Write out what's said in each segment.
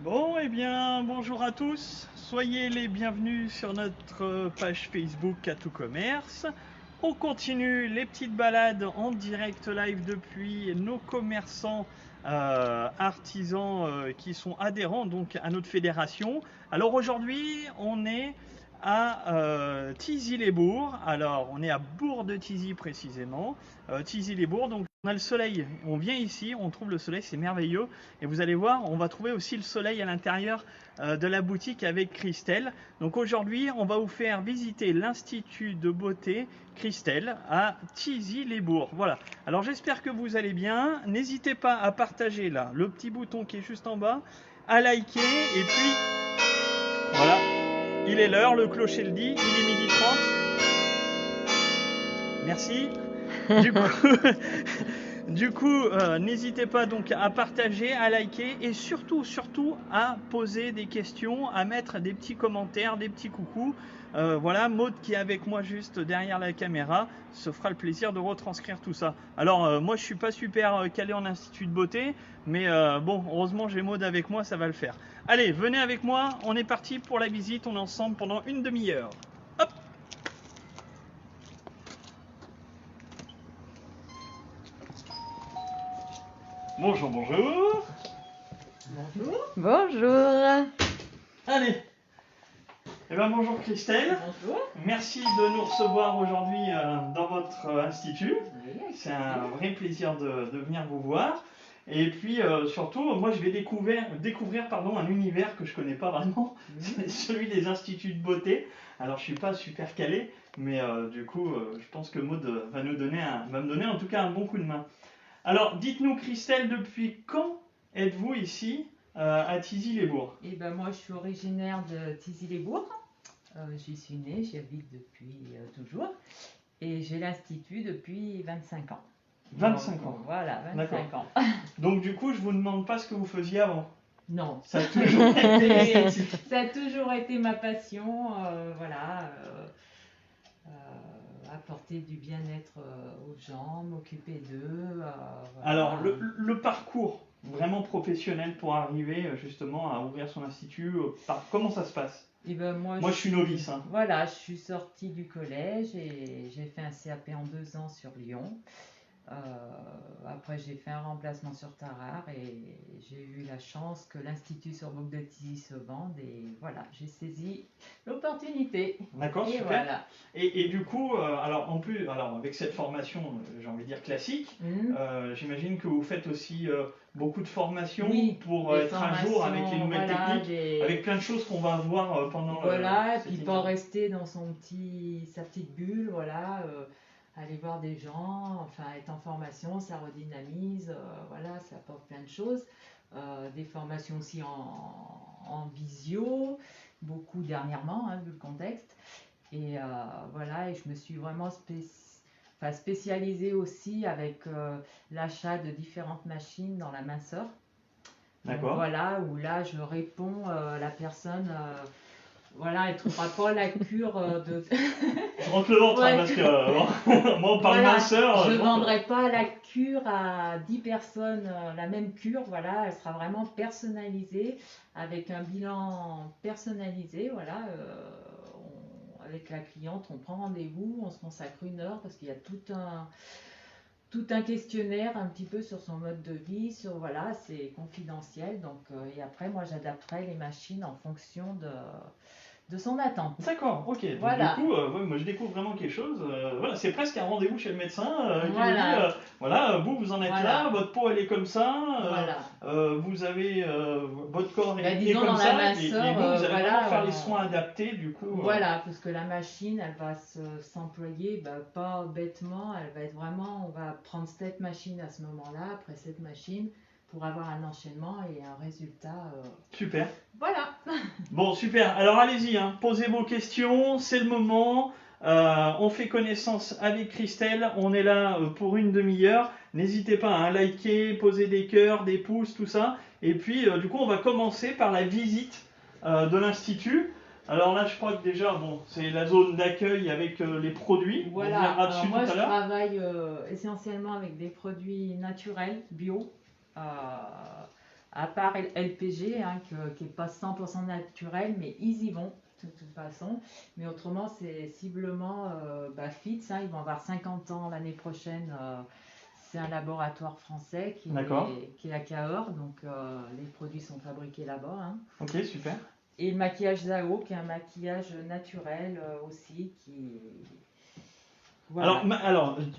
Bon, eh bien, bonjour à tous. Soyez les bienvenus sur notre page Facebook à tout commerce. On continue les petites balades en direct live depuis nos commerçants artisans qui sont adhérents donc à notre fédération. Alors aujourd'hui, on est à Thizy-les-Bourgs. Alors, on est à Bourg de Thizy précisément. Thizy-les-Bourgs, donc on a le soleil. On vient ici, on trouve le soleil, c'est merveilleux. Et vous allez voir, on va trouver aussi le soleil à l'intérieur de la boutique avec Christelle. Donc aujourd'hui, on va vous faire visiter l'Institut de beauté Christelle à Thizy-les-Bourgs. Voilà. Alors j'espère que vous allez bien. N'hésitez pas à partager là le petit bouton qui est juste en bas, à liker et puis voilà. Il est l'heure, le clocher le dit, il est 12h30. Merci. Du coup, n'hésitez pas donc à partager, à liker et surtout à poser des questions, à mettre des petits commentaires, des petits coucous. Voilà, Maud qui est avec moi juste derrière la caméra se fera le plaisir de retranscrire tout ça. Alors moi je suis pas super calé en institut de beauté, mais bon, heureusement j'ai Maud avec moi, ça va le faire. Allez, venez avec moi, on est parti pour la visite, on est ensemble pendant une demi-heure. Hop. Bonjour, bonjour. Bonjour. Bonjour. Allez. Eh bien, bonjour Christelle. Bonjour. Merci de nous recevoir aujourd'hui dans votre institut. Oui, c'est un vrai plaisir de venir vous voir. Et puis surtout, moi je vais découvrir un univers que je connais pas vraiment, c'est celui des instituts de beauté. Alors je suis pas super calé, mais du coup je pense que Maud va me donner en tout cas un bon coup de main. Alors dites-nous Christelle, depuis quand êtes-vous ici à Thizy-les-Bourgs? Et ben moi je suis originaire de Thizy-les-Bourgs. J'y suis née, j'y habite depuis toujours. Et j'ai l'institut depuis 25 ans. 25 ans. Voilà, 25 ans. Donc du coup, je vous demande pas ce que vous faisiez avant. Non. Ça a toujours été, ça a toujours été ma passion. Voilà. Apporter du bien-être aux gens, m'occuper d'eux. Voilà. Alors, le parcours vraiment professionnel pour arriver justement à ouvrir son institut, comment ça se passe? Et ben moi je suis novice. Hein. Voilà, je suis sortie du collège et j'ai fait un CAP en 2 ans sur Lyon. Après, j'ai fait un remplacement sur Tarare et j'ai eu la chance que l'Institut sur Bourg de Thizy se vende et voilà, j'ai saisi l'opportunité. D'accord, et super. Voilà. Et du coup, alors en plus, avec cette formation, j'ai envie de dire classique, j'imagine que vous faites aussi beaucoup de formations pour être à jour avec les nouvelles techniques, avec plein de choses qu'on va voir pendant. Voilà, et puis pas rester dans sa petite bulle, voilà. Aller voir des gens, enfin être en formation, ça redynamise, voilà, ça apporte plein de choses. Des formations aussi en visio, beaucoup dernièrement, hein, vu le contexte. Et voilà, et je me suis vraiment spécialisée aussi avec l'achat de différentes machines dans la minceur. D'accord. Voilà, où là je réponds à la personne. Voilà, elle ne trouvera pas la cure de. Je rentre le ventre, parce que moi on parle minceur. Je ne vendrai pas la cure à 10 personnes, la même cure, voilà, elle sera vraiment personnalisée, avec un bilan personnalisé, voilà. Avec la cliente, on prend rendez-vous, on se consacre 1 heure parce qu'il y a tout un questionnaire un petit peu sur son mode de vie, voilà, c'est confidentiel. Donc, et après, moi, j'adapterai les machines en fonction de son attente. D'accord, ok. Donc, voilà. Du coup, moi je découvre vraiment quelque chose. Voilà, c'est presque un rendez-vous chez le médecin qui vous dit voilà, vous en êtes là, votre peau elle est comme ça, vous avez votre corps est comme ça, et vous allez vraiment faire les soins adaptés du coup. Voilà, parce que la machine elle va s'employer pas bêtement, elle va être vraiment, on va prendre cette machine à ce moment-là, après cette machine, pour avoir un enchaînement et un résultat. Super. Voilà. Bon, super. Alors allez-y, hein. Posez vos questions, c'est le moment. On fait connaissance avec Christelle. On est là pour une demi-heure. N'hésitez pas à liker, poser des cœurs, des pouces, tout ça. Et puis, du coup, on va commencer par la visite de l'Institut. Alors là, je crois que déjà, bon, c'est la zone d'accueil avec les produits. Voilà. Alors moi, je travaille essentiellement avec des produits naturels, bio. À part LPG, hein, qui n'est pas 100% naturel, mais ils y vont de toute façon. Mais autrement, c'est ciblement FITS, hein, ils vont avoir 50 ans l'année prochaine. C'est un laboratoire français qui est à Cahors, donc les produits sont fabriqués là-bas. Hein. Ok, super. Et le maquillage Zao, qui est un maquillage naturel aussi, qui... Voilà.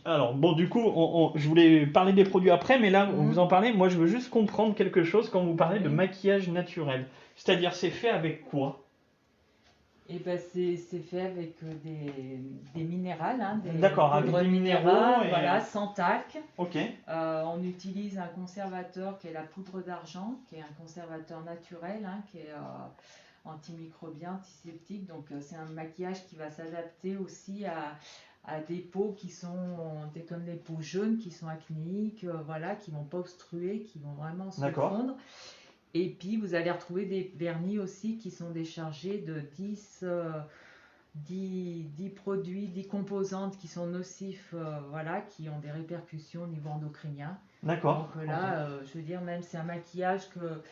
Alors, bon, du coup, je voulais parler des produits après, mais là, vous en parlez. Moi, je veux juste comprendre quelque chose quand vous parlez de maquillage naturel. C'est-à-dire, c'est fait avec quoi? Et ben c'est fait avec des minérales, hein, D'accord, avec des minéraux, voilà, sans talc. Ok. On utilise un conservateur qui est la poudre d'argent, qui est un conservateur naturel, hein, qui est antimicrobien, antiseptique. Donc c'est un maquillage qui va s'adapter aussi à des peaux qui sont comme les peaux jaunes, qui sont acnéiques, voilà, qui vont pas obstruer, qui vont vraiment se fondre. Et puis vous allez retrouver des vernis aussi qui sont déchargés de 10 produits, 10 composantes qui sont nocifs, voilà, qui ont des répercussions au niveau endocrinien. D'accord. Donc là, je veux dire, même c'est un maquillage que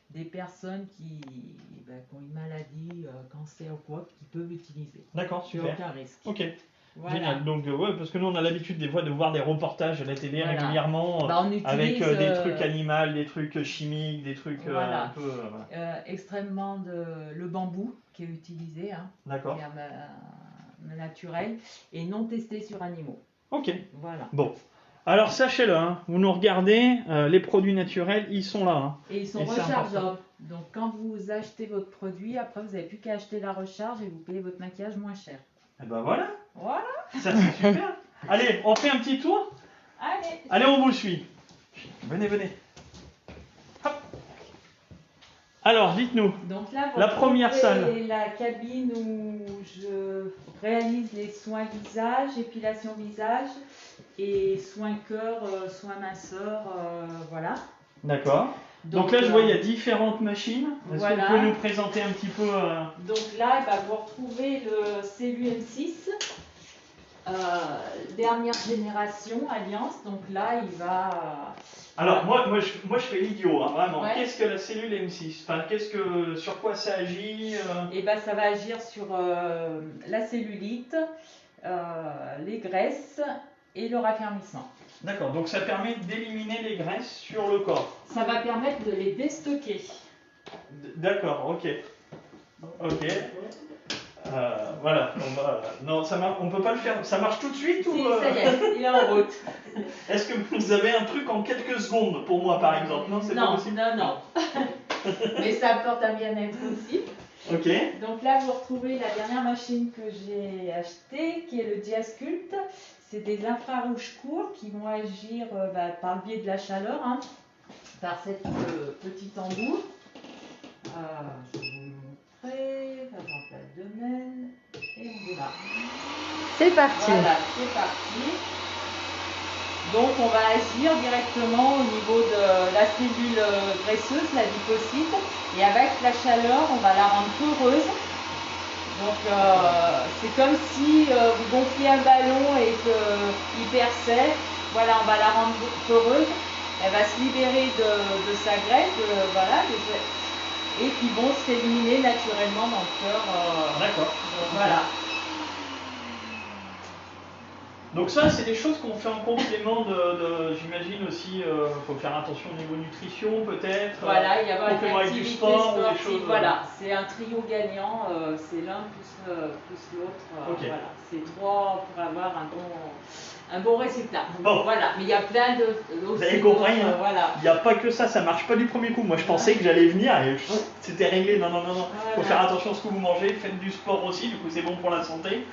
des personnes qui ont une maladie, cancer ou quoi, qui peuvent utiliser. D'accord, super. Aucun risque. Ok. Voilà. Génial. Donc, ouais, parce que nous, on a l'habitude des fois de voir des reportages à la télé régulièrement avec utilise, des trucs animaux, des trucs chimiques, des trucs un peu. Extrêmement le bambou qui est utilisé, hein, D'accord. qui est un naturel et non testé sur animaux. Ok. Voilà. Bon. Alors, sachez-le, hein, vous nous regardez, les produits naturels, ils sont là. Hein, et ils sont rechargeables. Donc, quand vous achetez votre produit, après, vous n'avez plus qu'à acheter la recharge et vous payez votre maquillage moins cher. Et ben voilà. Voilà. Ça, c'est super. Allez, on fait un petit tour. Allez, on vous suit. Venez, venez. Hop. Alors, dites-nous. Donc là, la première salle. La cabine où je réalise les soins visage, épilation visage et soins cœur, soins minceur, voilà. D'accord. Donc là, je vois, il y a différentes machines. Est-ce que vous pouvez nous présenter un petit peu Donc là, vous retrouvez le CELU M6, dernière génération, Alliance. Donc là, il va... Alors, moi, je fais l'idiot, hein, vraiment. Ouais. Qu'est-ce que la cellule M6? Enfin, sur quoi ça agit ça va agir sur la cellulite, les graisses et le raffermissement. D'accord, donc ça permet d'éliminer les graisses sur le corps. Ça va permettre de les déstocker. D'accord, ok. Ok. Voilà. Non, on peut pas le faire. Ça marche tout de suite ou ça y est, il est en route. Est-ce que vous avez un truc en quelques secondes pour moi, par exemple? Non, c'est pas possible. Non. Mais ça apporte un bien-être aussi. Ok. Donc là, vous retrouvez la dernière machine que j'ai achetée, qui est le Diasculpt. C'est des infrarouges courts qui vont agir par le biais de la chaleur, hein, par cette petite embout. Je vais vous montrer. Par exemple, la domaine. Et on démarre. C'est parti. Voilà, c'est parti. Donc on va agir directement au niveau de la cellule graisseuse, la lipocyte, et avec la chaleur, on va la rendre poreuse. Donc c'est comme si vous gonfliez un ballon et qu'il perçait. Voilà, on va la rendre poreuse. Elle va se libérer de sa graisse, et puis bon, s'éliminer naturellement dans le cœur. D'accord. Voilà. Donc ça, c'est des choses qu'on fait en complément j'imagine aussi, faut faire attention au niveau nutrition peut-être. Voilà, il y a complément avec du sport ou des choses. Voilà, c'est un trio gagnant, c'est l'un plus l'autre. Voilà, c'est trois pour avoir un bon résultat. Bon. Voilà, mais il y a plein de... Vous avez compris, hein, voilà. Il n'y a pas que ça marche pas du premier coup. Moi je pensais que j'allais venir et c'était réglé. Non. Voilà. Faut faire attention à ce que vous mangez, faites du sport aussi, du coup c'est bon pour la santé.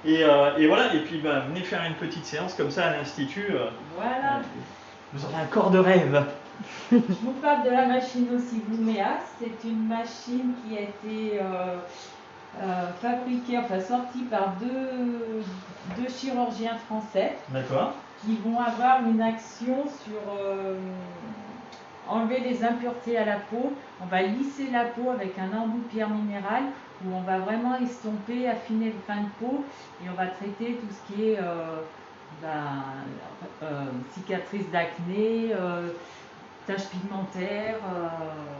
Et voilà, et puis venez faire une petite séance comme ça à l'Institut. Voilà. Vous aurez un corps de rêve. Je vous parle de la machine aussi Lumea. C'est une machine qui a été fabriquée, sortie par deux chirurgiens français. D'accord. Qui vont avoir une action sur enlever les impuretés à la peau. On va lisser la peau avec un embout de pierre minérale où on va vraiment estomper, affiner le fin de peau et on va traiter tout ce qui est cicatrices d'acné, taches pigmentaires.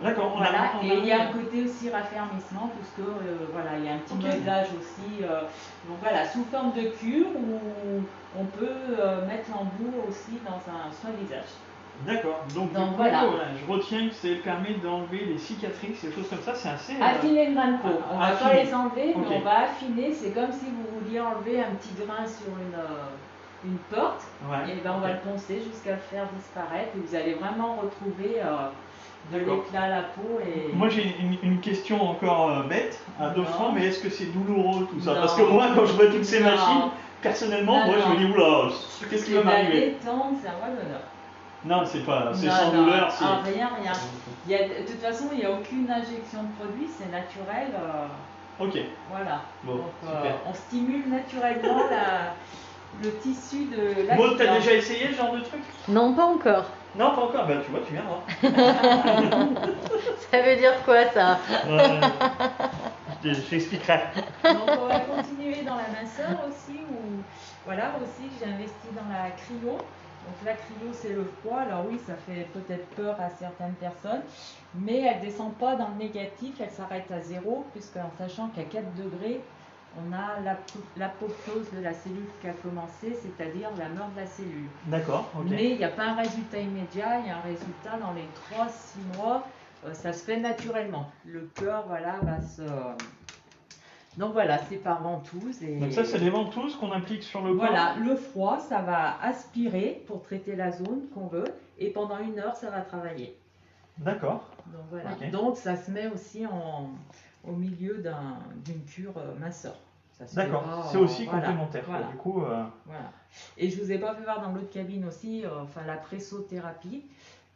D'accord, on a- voilà. on a- Et il y a un côté aussi raffermissement, puisque voilà, il y a un petit Ok. modelage aussi. Donc voilà, sous forme de cure où on peut mettre l'embout aussi dans un soin visage. D'accord. Donc, du coup, voilà. je retiens que ça permet d'enlever les cicatrices, des choses comme ça. C'est assez. Affiner le grain de peau. On va pas affiner. les enlever, Ok. mais on va affiner. C'est comme si vous vouliez enlever un petit grain sur une porte. Ouais. Et ben on ok. va le poncer jusqu'à le faire disparaître. Et vous allez vraiment retrouver de D'accord. l'éclat à la peau. Et... Moi j'ai une question encore bête à deux Non. francs, mais est-ce que c'est douloureux tout ça? Non. Parce que moi quand je vois toutes ces Non. machines, personnellement, Non, moi je non. me dis oula, qu'est-ce qui va C'est de la m'arriver? détente, c'est un vrai bonheur. Non, c'est pas, c'est Non, sans non, douleur. c'est- ah, rien. De toute façon, il n'y a aucune injection de produit, c'est naturel. Ok, Voilà. bon, Donc, super. on stimule naturellement le tissu de la Maud, t'as fibre. déjà essayé ce genre de truc? Non, pas encore. Non, pas encore, bah tu vois, tu viendras. Ça veut dire quoi ça? Je t'expliquerai. Donc on va continuer dans la minceur aussi, où voilà, aussi j'ai investi dans la cryo. Donc la cryo c'est le froid, alors oui ça fait peut-être peur à certaines personnes, mais elle ne descend pas dans le négatif, elle s'arrête à 0, puisqu'en sachant qu'à 4 degrés, on a l'apoptose de la cellule qui a commencé, c'est-à-dire la mort de la cellule. D'accord, ok. Mais il n'y a pas un résultat immédiat, il y a un résultat dans les 3-6 mois, ça se fait naturellement. Le cœur, voilà, va se... Donc voilà, c'est par ventouse. Et... Donc ça c'est des ventouses qu'on applique sur le corps. Voilà, le froid, ça va aspirer pour traiter la zone qu'on veut, et pendant 1 heure, ça va travailler. D'accord. Donc voilà. Ok. Donc ça se met aussi au milieu d'une cure minceur. Ça se D'accord, fait pas, c'est aussi voilà, complémentaire. quoi. voilà. Du coup, Voilà. Et je vous ai pas fait voir dans l'autre cabine aussi, enfin la pressothérapie.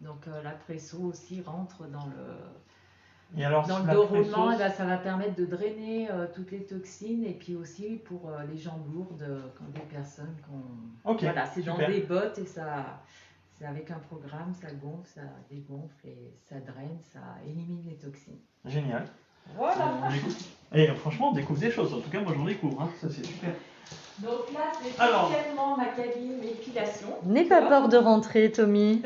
Donc la presso aussi rentre dans le, et alors dans le la dos roulement, pressouse- et ben, ça va permettre de drainer toutes les toxines, et puis aussi pour les jambes lourdes, quand des personnes qui ont... Ok, Voilà, c'est dans super. des bottes, et ça, c'est avec un programme, ça gonfle, ça dégonfle, et ça draine, ça élimine les toxines. Génial. Voilà. On découvre- Et franchement, on découvre des choses. En tout cas, moi j'en découvre. Hein. Ça, c'est super. Donc là, c'est Alors. essentiellement ma cabine épilation. N'aie pas peur de rentrer, Tommy.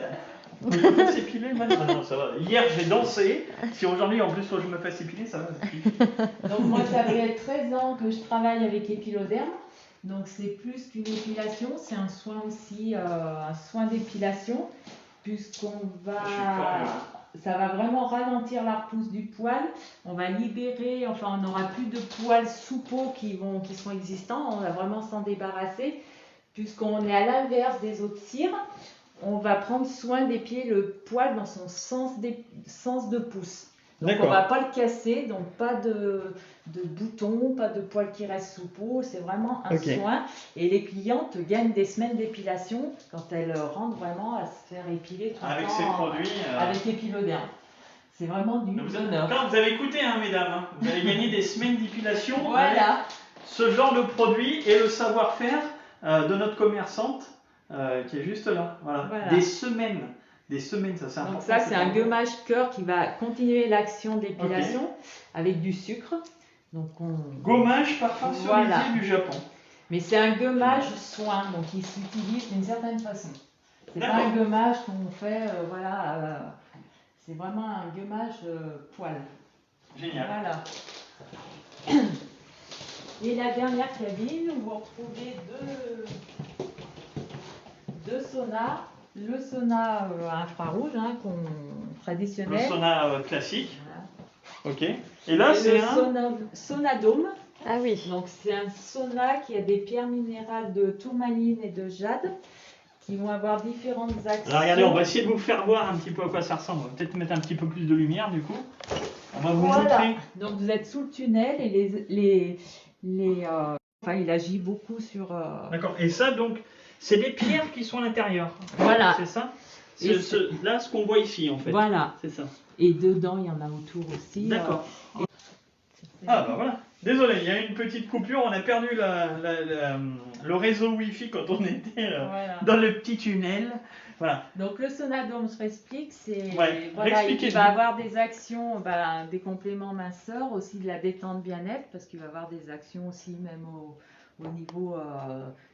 On peut pas s'épiler maintenant. Non, ça va. Hier, j'ai dansé. Si aujourd'hui, en plus, faut que je me fasse épiler, ça va. Donc moi, ça fait 13 ans que je travaille avec Épiloderme. Donc c'est plus qu'une épilation, c'est un soin aussi, un soin d'épilation, puisqu'on va... Je suis curieux. Ça va vraiment ralentir la repousse du poil. On va libérer, enfin on n'aura plus de poils sous peau qui sont existants. On va vraiment s'en débarrasser, puisqu'on est à l'inverse des autres cires. On va prendre soin d'épiler le poil dans son sens de pouce. Donc on D'accord. ne va pas le casser, donc pas de boutons, pas de poils qui restent sous peau. C'est vraiment un Ok. soin. Et les clientes gagnent des semaines d'épilation quand elles rentrent vraiment à se faire épiler tout le Avec temps ces produits. avec Épiloderme. C'est vraiment du Vous avez, bonheur. quand vous avez écouté, hein, mesdames, hein, vous allez gagner des semaines d'épilation avec Voilà. ce genre de produit et le savoir-faire de notre commerçante qui est juste là. Voilà. Voilà. Des semaines, ça c'est important. Donc ça, c'est un important. gommage cœur qui va continuer l'action d'épilation avec du sucre. Donc Gommage par Voilà. du Japon. Mais c'est un gommage soin, donc il s'utilise d'une certaine façon. C'est pas D'accord. un gommage qu'on fait, voilà. C'est vraiment un gommage poil. Génial. Voilà. Et la dernière cabine où vous retrouvez deux saunas. Le sauna infrarouge, Le traditionnel. sauna classique. Voilà. Ok. Et là, Et c'est le un. Ah Sonadome. oui. Donc c'est un sauna qui a des pierres minérales de tourmaline et de jade qui vont avoir différentes actions. Alors regardez, on va essayer de vous faire voir un petit peu à quoi ça ressemble. On va peut-être mettre un petit peu plus de lumière du coup. On va vous montrer. Donc vous êtes sous le tunnel et enfin il agit beaucoup sur. D'accord. Et ça, donc, c'est des pierres qui sont à l'intérieur. Voilà. C'est ça. Et Là, ce qu'on voit ici, en fait. Voilà. C'est ça. Et dedans il y en a autour aussi. D'accord. Ah bah voilà. Désolé, il y a une petite coupure. On a perdu le réseau Wi-Fi quand on était Voilà. dans le petit tunnel. Voilà. Donc le Sonadome, je réexplique, c'est Ouais, voilà, il réexpliquez-nous. va avoir des actions, des compléments minceurs, aussi de la détente bien-être, parce qu'il va avoir des actions aussi même au niveau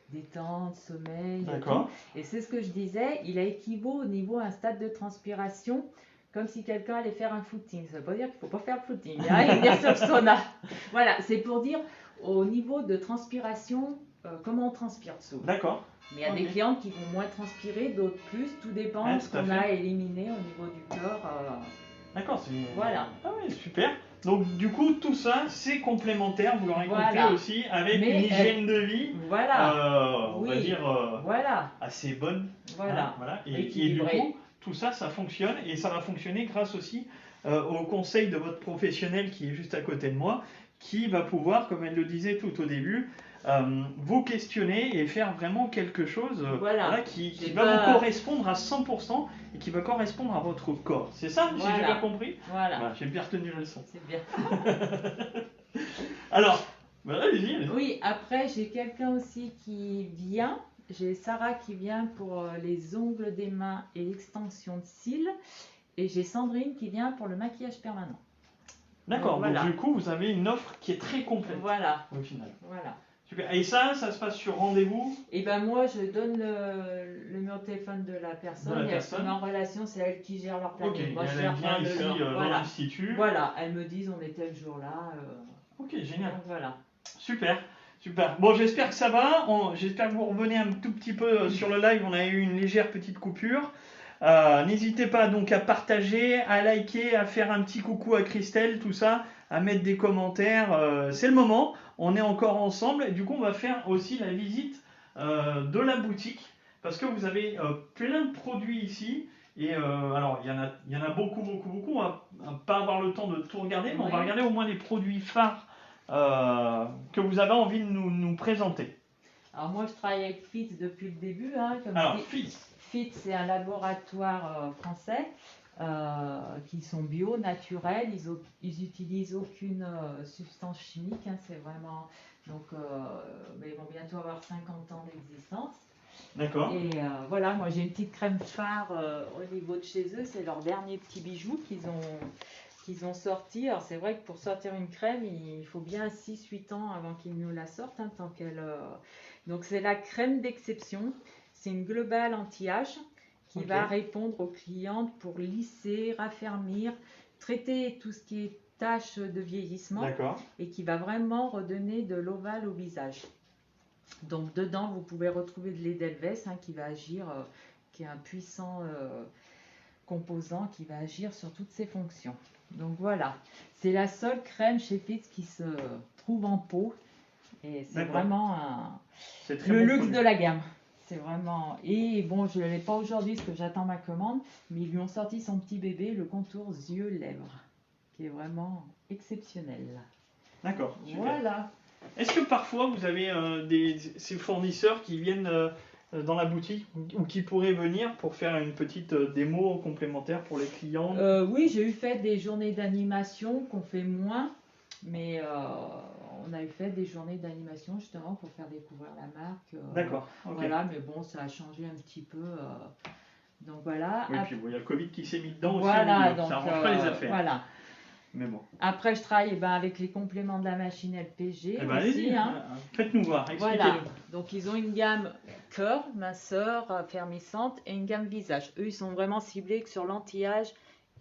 détente, sommeil. D'accord. Et c'est ce que je disais, il équivaut au niveau à un stade de transpiration, comme si quelqu'un allait faire un footing. Ça veut pas dire qu'il ne faut pas faire le footing, hein, et venir sur le sauna. Voilà, c'est pour dire au niveau de transpiration, comment on transpire dessous. D'accord. Mais il y a des clientes qui vont moins transpirer, d'autres plus, tout dépend Ouais, de ce tout à qu'on fait. a éliminé au niveau du corps. D'accord, c'est... Voilà. Ah oui, super. Donc du coup, tout ça, c'est complémentaire, vous l'aurez compris Voilà. aussi, avec Mais, une hygiène de vie, Voilà. on va Oui. dire, Voilà. assez bonne. Voilà. Hein, voilà. Et du Équilibré. coup, tout ça, ça fonctionne, et ça va fonctionner grâce aussi au conseil de votre professionnel qui est juste à côté de moi, qui va pouvoir, comme elle le disait tout au début, vous questionner et faire vraiment quelque chose Voilà. qui C'est va pas- vous correspondre à 100% et qui va correspondre à votre corps. C'est ça, si j'ai Voilà. bien compris? Voilà. Voilà, j'ai bien retenu la leçon. C'est bien. Alors, bah, allez-y. Oui, après, j'ai quelqu'un aussi qui vient. J'ai Sarah qui vient pour les ongles des mains et l'extension de cils. Et j'ai Sandrine qui vient pour le maquillage permanent. D'accord, Voilà. donc du coup, vous avez une offre qui est très complète Voilà. au final. Voilà. Super. Et ça se passe sur rendez-vous? Et ben moi, je donne le numéro de téléphone de la personne. De la Et personne. elle se met en relation, c'est elle qui gère leur planning. Ok, Moi, et je elle gère vient pas le ici leur. dans Voilà. l'Institut. Voilà, elles me disent on est tel jour-là. Ok, génial. Donc voilà. Super, super. Bon, j'espère que ça va. J'espère que vous revenez un tout petit peu sur le live. On a eu une légère petite coupure. N'hésitez pas donc à partager, à liker, à faire un petit coucou à Christelle, tout ça, à mettre des commentaires. C'est le moment. On est encore ensemble. Et du coup, on va faire aussi la visite de la boutique parce que vous avez plein de produits ici. Et alors, il y en a beaucoup, beaucoup, beaucoup. On va pas avoir le temps de tout regarder, mais on va Oui. regarder au moins les produits phares que vous avez envie de nous présenter. Alors moi, je travaille avec FITS depuis le début. Hein, comme Alors, je dis. FITS. FITS, c'est un laboratoire français qui sont bio, naturels. Ils utilisent aucune substance chimique. Hein, c'est vraiment. Donc, mais ils vont bientôt avoir 50 ans d'existence. D'accord. Et voilà, moi j'ai une petite crème phare au niveau de chez eux. C'est leur dernier petit bijou qu'ils ont sorti. Alors c'est vrai que pour sortir une crème, il faut bien 6-8 ans avant qu'ils nous la sortent. Hein, tant qu'elle. Donc c'est la crème d'exception. C'est une globale anti-âge qui Ok. va répondre aux clientes pour lisser, raffermir, traiter tout ce qui est taches de vieillissement D'accord. et qui va vraiment redonner de l'ovale au visage. Donc dedans, vous pouvez retrouver de l'Edelweiss qui va agir, qui est un puissant composant qui va agir sur toutes ses fonctions. Donc voilà, c'est la seule crème chez Fitz qui se trouve en pot et c'est D'accord. vraiment C'est très le bon luxe produit. de la gamme. C'est vraiment. Et bon, je ne l'ai pas aujourd'hui parce que j'attends ma commande, mais ils lui ont sorti son petit bébé, le contour yeux-lèvres, qui est vraiment exceptionnel. D'accord. Super. Voilà. Est-ce que parfois vous avez ces fournisseurs qui viennent dans la boutique ou qui pourraient venir pour faire une petite démo complémentaire pour les clients? Oui, j'ai eu fait des journées d'animation qu'on fait moins, mais on a eu fait des journées d'animation justement pour faire découvrir la marque. D'accord. Ok. Voilà, mais bon, ça a changé un petit peu. Donc voilà. Oui, puis bon, il y a le Covid qui s'est mis dedans Voilà, aussi, donc donc ça arrange pas les affaires. voilà. Mais bon. Après, je travaille avec les compléments de la machine LPG Eh ben, aussi. allez-y, faites-nous voir, expliquez-nous. Voilà. Donc ils ont une gamme cœur, minceur, affermissante et une gamme visage. Eux, ils sont vraiment ciblés que sur l'anti-âge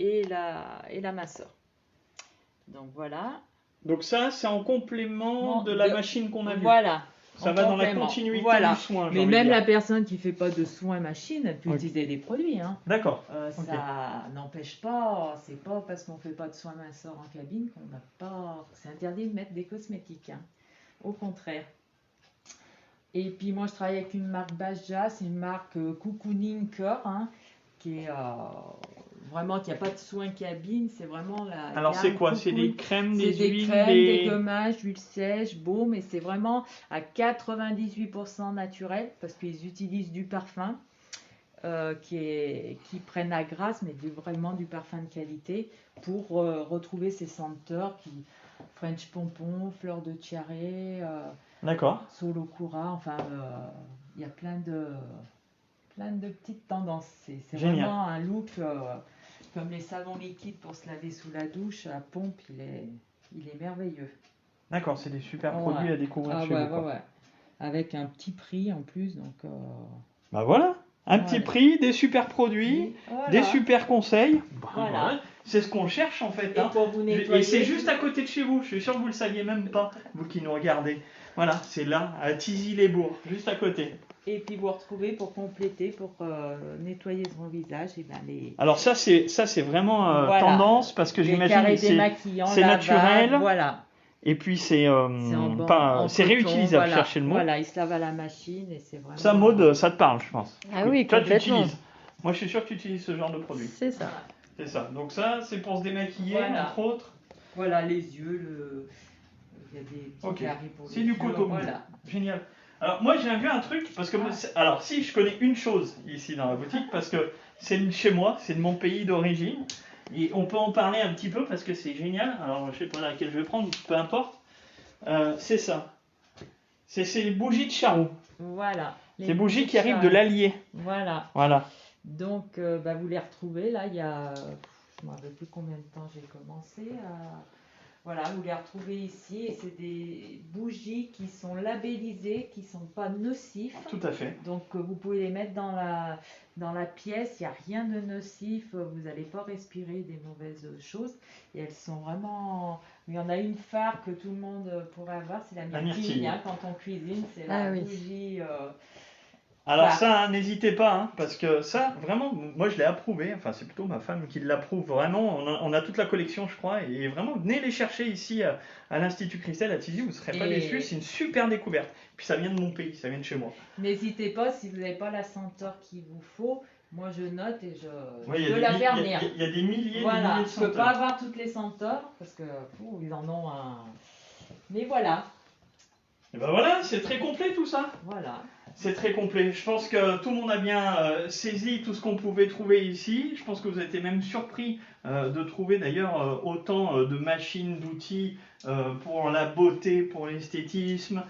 et la minceur. Donc voilà. Donc ça, c'est en complément Non, de la machine qu'on a vue. Voilà. Ça en va dans la complément. continuité Voilà. du soin. j'ai Mais envie de même dire. la personne qui fait pas de soins machine, elle peut Ok. utiliser des produits. Hein. D'accord. Ça n'empêche pas, c'est pas parce qu'on fait pas de soins minceurs en cabine qu'on n'a pas. C'est interdit de mettre des cosmétiques. Hein. Au contraire. Et puis moi je travaille avec une marque Baja, c'est une marque Cocooning Cœur, qui est vraiment qui n'a pas de soins cabine, c'est vraiment la. Alors gamme c'est quoi? C'est Cocoon. des crèmes, C'est des des huiles, crèmes, des... des gommages, d'huile sèche, baume, et c'est vraiment à 98% naturel parce qu'ils utilisent du parfum qui prennent la grâce, mais vraiment du parfum de qualité pour retrouver ces senteurs qui French pompon, fleur de tiare, D'accord. solo cura, enfin il y a plein de petites tendances. C'est Génial. vraiment un look comme les savons liquides pour se laver sous la douche à pompe, il est merveilleux. D'accord, c'est des super Ouais. produits à découvrir Ah chez ouais, vous. Quoi. ouais. avec un petit prix en plus. Donc, Bah voilà, un petit voilà. prix, des super produits, Voilà. des super conseils. Bah, Voilà. c'est ce qu'on cherche en fait. Et Hein. pour vous Et nettoyer. c'est juste à côté de chez vous. Je suis sûr que vous le saviez même pas, vous qui nous regardez. Voilà, c'est là, à Tizy-les-Bourgs, juste à côté. Et puis vous retrouvez pour compléter, pour nettoyer son visage, et ben Alors ça c'est vraiment Voilà. tendance parce que les j'imagine carrés que c'est démaquillants, c'est lavables, naturel. Voilà. Et puis c'est En c'est coton, réutilisable, voilà. cherchez le mot. Voilà, il se lave à la machine et c'est vraiment. Ça, Maud, ça te parle, je pense. Ah oui, Toi, tu complètement. utilises. Moi, je suis sûr que tu utilises ce genre de produit. C'est ça. C'est ça. Donc ça, c'est pour se démaquiller, Voilà. entre autres. Voilà, les yeux, il y a des petits Ok. carrés pour C'est les du yeux, coton. Voilà. Génial. Alors moi, j'ai vu un truc, parce que alors si, je connais une chose ici dans la boutique, parce que c'est de chez moi, c'est de mon pays d'origine. Et on peut en parler un petit peu parce que c'est génial. Alors, je sais pas laquelle je vais prendre, peu importe. C'est ça. C'est ces bougies de charroux. Voilà. Les Ces bougies petites qui arrivent de charrues. l'Allier. Voilà. Voilà. Donc, vous les retrouvez là, il y a, je ne me rappelle plus combien de temps j'ai commencé. Voilà, vous les retrouvez ici et c'est des bougies qui sont labellisées, qui ne sont pas nocifs. Tout à fait. Donc, vous pouvez les mettre dans la pièce, il n'y a rien de nocif, vous n'allez pas respirer des mauvaises choses. Et elles sont vraiment. Il y en a une phare que tout le monde pourrait avoir, c'est la myrtille. Hein, quand on cuisine, c'est la bougie. Alors ça, hein, n'hésitez pas, hein, parce que ça, vraiment, moi je l'ai approuvé, enfin c'est plutôt ma femme qui l'approuve vraiment, on a toute la collection je crois, et vraiment venez les chercher ici à l'Institut Christelle à Tizy, vous ne serez pas déçus, c'est une super découverte. Puis ça vient de mon pays, ça vient de chez moi. N'hésitez pas, si vous n'avez pas la senteur qu'il vous faut, moi je note et je Oui, peux la faire venir. Il y a des milliers, voilà, de je ne peux senteurs. pas avoir toutes les senteurs, parce que ils en ont un... Mais voilà. Et ben voilà, c'est très complet tout ça. Voilà. C'est très complet. Je pense que tout le monde a bien saisi tout ce qu'on pouvait trouver ici. Je pense que vous avez été même surpris de trouver d'ailleurs autant de machines, d'outils pour la beauté, pour l'esthétisme,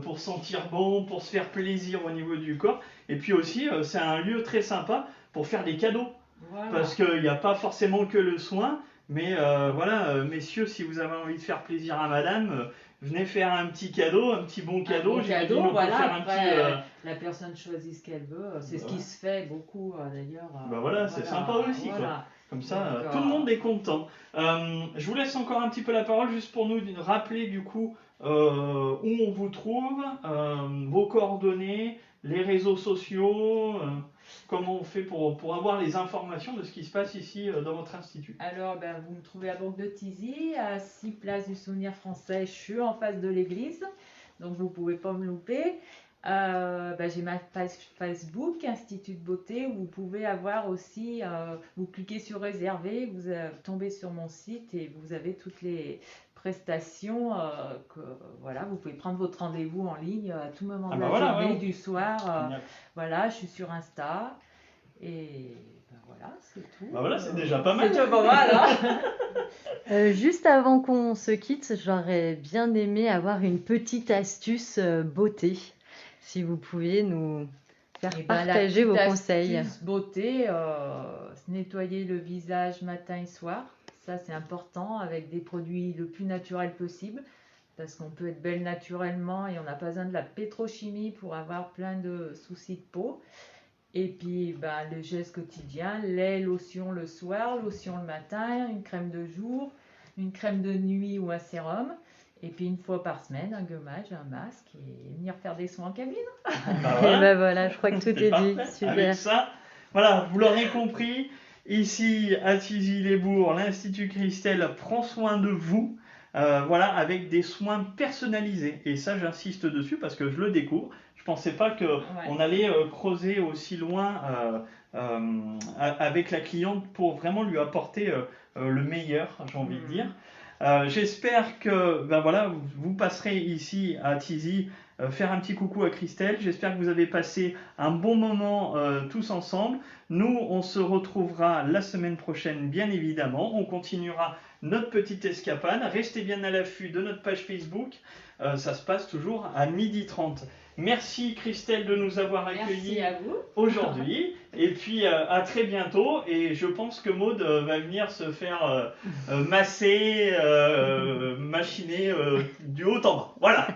pour sentir bon, pour se faire plaisir au niveau du corps. Et puis aussi, c'est un lieu très sympa pour faire des cadeaux. Voilà. Parce qu'il n'y a pas forcément que le soin. Mais voilà, messieurs, si vous avez envie de faire plaisir à madame, venez faire un petit cadeau, un petit bon cadeau. Cadeau, on peut voilà. faire un Après, la personne choisit ce qu'elle veut. C'est ce qui se fait beaucoup d'ailleurs. Bah voilà, c'est sympa aussi quoi. Comme ça, tout le monde est content. Je vous laisse encore un petit peu la parole juste pour nous rappeler du coup où on vous trouve, vos coordonnées, les réseaux sociaux. Comment on fait pour avoir les informations de ce qui se passe ici dans votre institut? Alors, vous me trouvez à Bourg de Tizy, à 6 places du Souvenir Français. Je suis en face de l'église, donc vous ne pouvez pas me louper. J'ai ma page Facebook, Institut de Beauté, où vous pouvez avoir aussi, vous cliquez sur réserver, vous tombez sur mon site et vous avez toutes les prestations voilà, vous pouvez prendre votre rendez-vous en ligne à tout moment de la journée, du soir. Voilà, je suis sur Insta et voilà, c'est tout. Voilà, c'est déjà pas mal. C'est déjà pas mal, hein. Juste avant qu'on se quitte, j'aurais bien aimé avoir une petite astuce beauté. Si vous pouviez nous faire partager vos conseils. Astuce beauté, se nettoyer le visage matin et soir. Ça, c'est important, avec des produits le plus naturels possible, parce qu'on peut être belle naturellement et on n'a pas besoin de la pétrochimie pour avoir plein de soucis de peau. Et puis, le geste quotidien, lait, lotion le soir, lotion le matin, une crème de jour, une crème de nuit ou un sérum. Et puis, une fois par semaine, un gommage, un masque et venir faire des soins en cabine. Et voilà, je crois que tout est dit. Super. Avec ça, voilà, vous l'aurez compris. Ici, à Tizy-les-Bourgs, l'Institut Christelle prend soin de vous, voilà, avec des soins personnalisés. Et ça, j'insiste dessus parce que je le découvre. Je ne pensais pas qu'on allait creuser aussi loin avec la cliente pour vraiment lui apporter le meilleur, j'ai envie de dire. J'espère que voilà, vous passerez ici à Tizy faire un petit coucou à Christelle. J'espère que vous avez passé un bon moment tous ensemble. Nous, on se retrouvera la semaine prochaine, bien évidemment. On continuera notre petite escapade. Restez bien à l'affût de notre page Facebook. Ça se passe toujours à 12h30. Merci Christelle de nous avoir Merci accueillis à vous. aujourd'hui. Et puis à très bientôt. Et je pense que Maud va venir se faire masser, machiner du haut en bas. Voilà.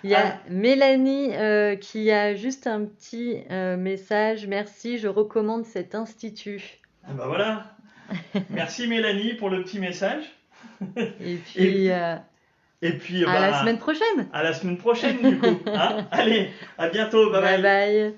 Il y a Mélanie qui a juste un petit message. Merci, je recommande cet institut. Ah bah voilà. Merci Mélanie pour le petit message. Et puis, et puis à la semaine prochaine. À la semaine prochaine du coup. Hein. Allez, à bientôt. Bye bye. Bye bye.